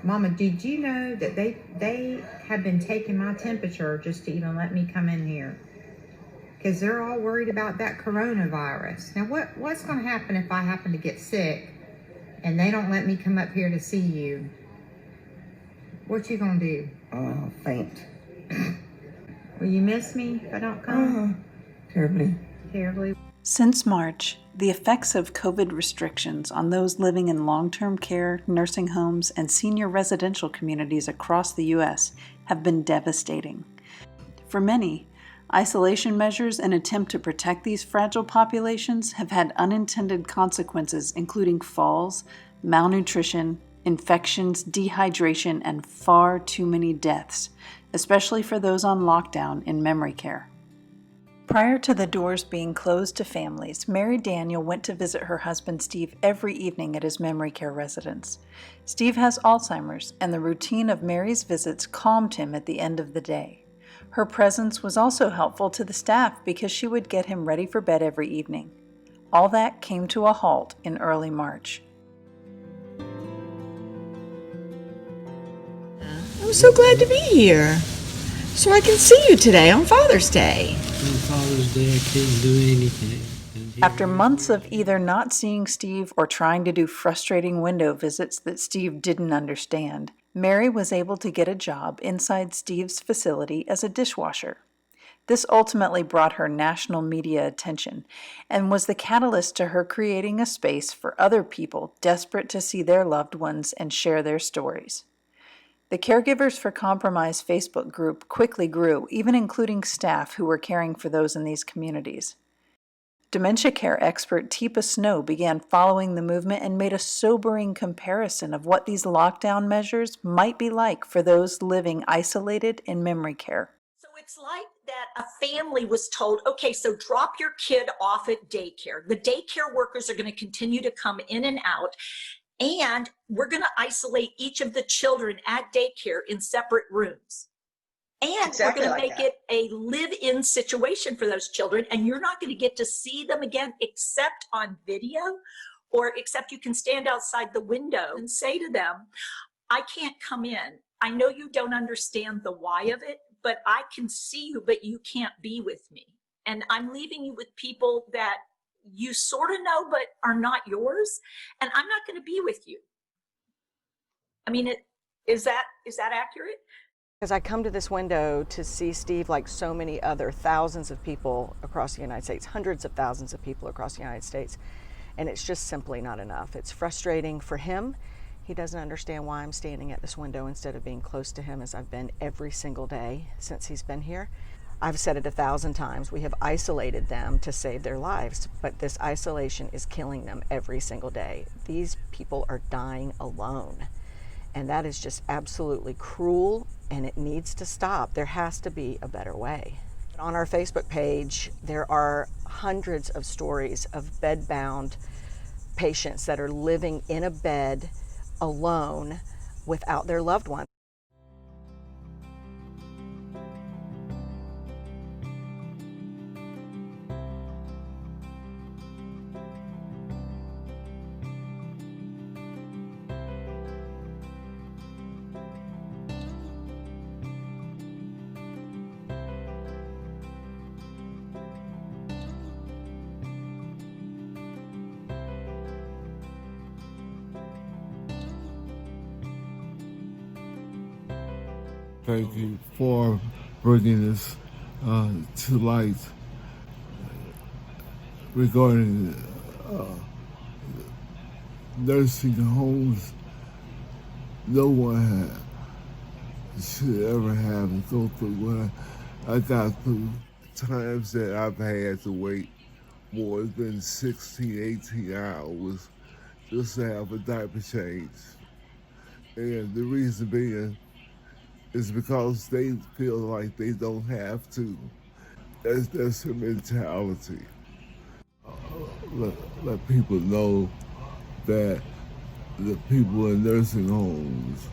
Mama, did you know that they have been taking my temperature just to even let me come in here? Because they're all worried about that coronavirus. Now, what's going to happen if I happen to get sick and they don't let me come up here to see you? What you going to do? Oh, faint. Will you miss me if I don't come? Terribly. Terribly. Since March, the effects of COVID restrictions on those living in long-term care, nursing homes, and senior residential communities across the U.S. have been devastating. For many, isolation measures in an attempt to protect these fragile populations have had unintended consequences, including falls, malnutrition, infections, dehydration, and far too many deaths, especially for those on lockdown in memory care. Prior to the doors being closed to families, Mary Daniel went to visit her husband Steve every evening at his memory care residence. Steve has Alzheimer's, and the routine of Mary's visits calmed him at the end of the day. Her presence was also helpful to the staff because she would get him ready for bed every evening. All that came to a halt in early March. I'm so glad to be here, so I can see you today on Father's Day. On Father's Day, I couldn't do anything. After months of either not seeing Steve or trying to do frustrating window visits that Steve didn't understand, Mary was able to get a job inside Steve's facility as a dishwasher. This ultimately brought her national media attention and was the catalyst to her creating a space for other people desperate to see their loved ones and share their stories. The Caregivers for Compromise Facebook group quickly grew, even including staff who were caring for those in these communities. Dementia care expert Teepa Snow began following the movement and made a sobering comparison of what these lockdown measures might be like for those living isolated in memory care. So it's like that a family was told, okay, so drop your kid off at daycare. The daycare workers are going to continue to come in and out. And we're going to isolate each of the children at daycare in separate rooms. And we're going to make it a live-in situation for those children. And you're not going to get to see them again except on video, or except you can stand outside the window and say to them, I can't come in. I know you don't understand the why of it, but I can see you, but you can't be with me. And I'm leaving you with people that you sort of know, but are not yours. And I'm not going to be with you. I mean, is that accurate? Because I come to this window to see Steve like so many other thousands of people across the United States, hundreds of thousands of people across the United States. And it's just simply not enough. It's frustrating for him. He doesn't understand why I'm standing at this window instead of being close to him as I've been every single day since he's been here. I've said it 1,000 times, we have isolated them to save their lives, but this isolation is killing them every single day. These people are dying alone, and that is just absolutely cruel, and it needs to stop. There has to be a better way. On our Facebook page, there are hundreds of stories of bed-bound patients that are living in a bed alone without their loved one. Thank you for bringing this to light regarding nursing homes. No one should ever have to go through what I got through. Times that I've had to wait more than 16, 18 hours just to have a diaper change. And the reason being is because they feel like they don't have to. That's their mentality. Let people know that the people in nursing homes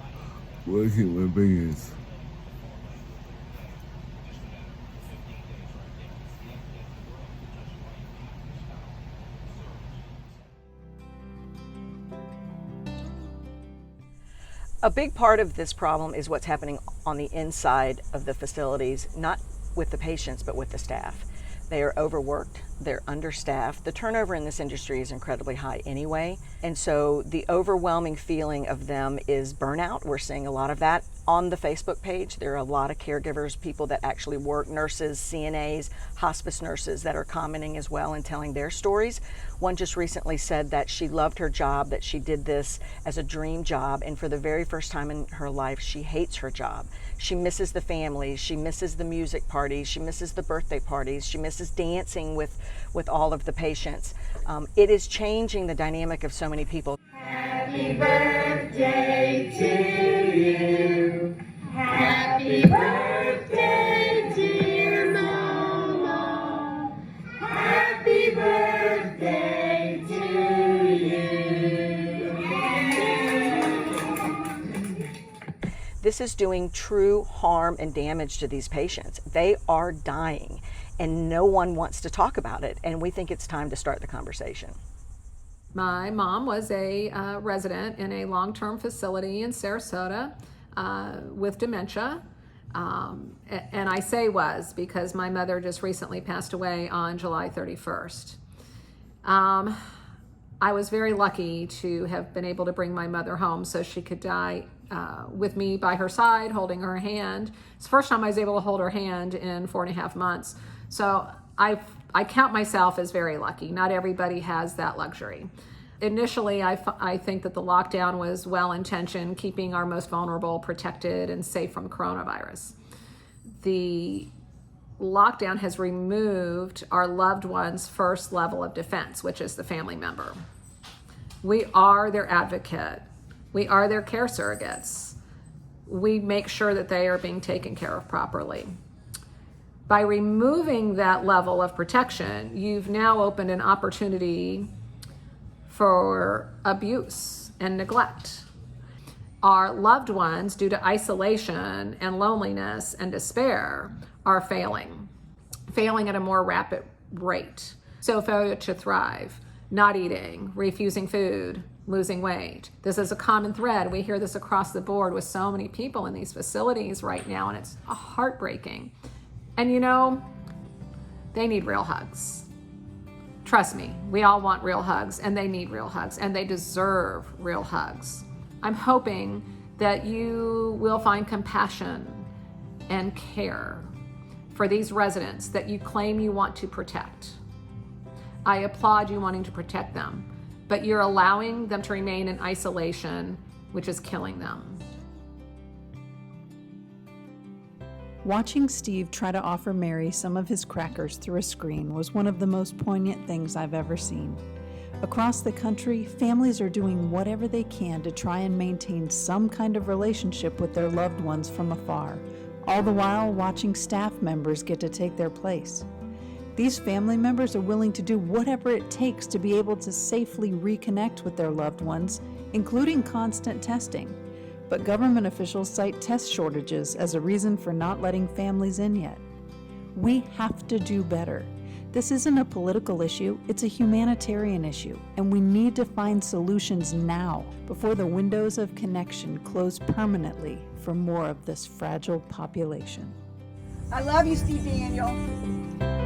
were human beings. A big part of this problem is what's happening on the inside of the facilities, not with the patients, but with the staff. They are overworked, they're understaffed. The turnover in this industry is incredibly high anyway, and so the overwhelming feeling of them is burnout. We're seeing a lot of that on the Facebook page. There are a lot of caregivers, people that actually work, nurses, CNAs, hospice nurses that are commenting as well and telling their stories. One just recently said that she loved her job, that she did this as a dream job, and for the very first time in her life, she hates her job. She misses the families, she misses the music parties, she misses the birthday parties, she misses dancing with all of the patients. It is changing the dynamic of so many people. Happy birthday to you. Happy birthday, dear Mama. Happy birthday to you. This is doing true harm and damage to these patients. They are dying, and no one wants to talk about it, and we think it's time to start the conversation. My mom was a resident in a long-term facility in Sarasota with dementia. And I say was because my mother just recently passed away on July 31st. I was very lucky to have been able to bring my mother home so she could die with me by her side, holding her hand. It's the first time I was able to hold her hand in 4.5 months. So I count myself as very lucky. Not everybody has that luxury. Initially, I think that the lockdown was well-intentioned, keeping our most vulnerable protected and safe from coronavirus. The lockdown has removed our loved one's first level of defense, which is the family member. We are their advocate. We are their care surrogates. We make sure that they are being taken care of properly. By removing that level of protection, you've now opened an opportunity for abuse and neglect. Our loved ones, due to isolation and loneliness and despair, are failing at a more rapid rate. So failure to thrive, not eating, refusing food, losing weight. This is a common thread. We hear this across the board with so many people in these facilities right now, and it's heartbreaking. And you know, they need real hugs. Trust me, we all want real hugs, and they need real hugs, and they deserve real hugs. I'm hoping that you will find compassion and care for these residents that you claim you want to protect. I applaud you wanting to protect them, but you're allowing them to remain in isolation, which is killing them. Watching Steve try to offer Mary some of his crackers through a screen was one of the most poignant things I've ever seen. Across the country, families are doing whatever they can to try and maintain some kind of relationship with their loved ones from afar, all the while watching staff members get to take their place. These family members are willing to do whatever it takes to be able to safely reconnect with their loved ones, including constant testing. But government officials cite test shortages as a reason for not letting families in yet. We have to do better. This isn't a political issue, it's a humanitarian issue, and we need to find solutions now before the windows of connection close permanently for more of this fragile population. I love you, Steve Daniel.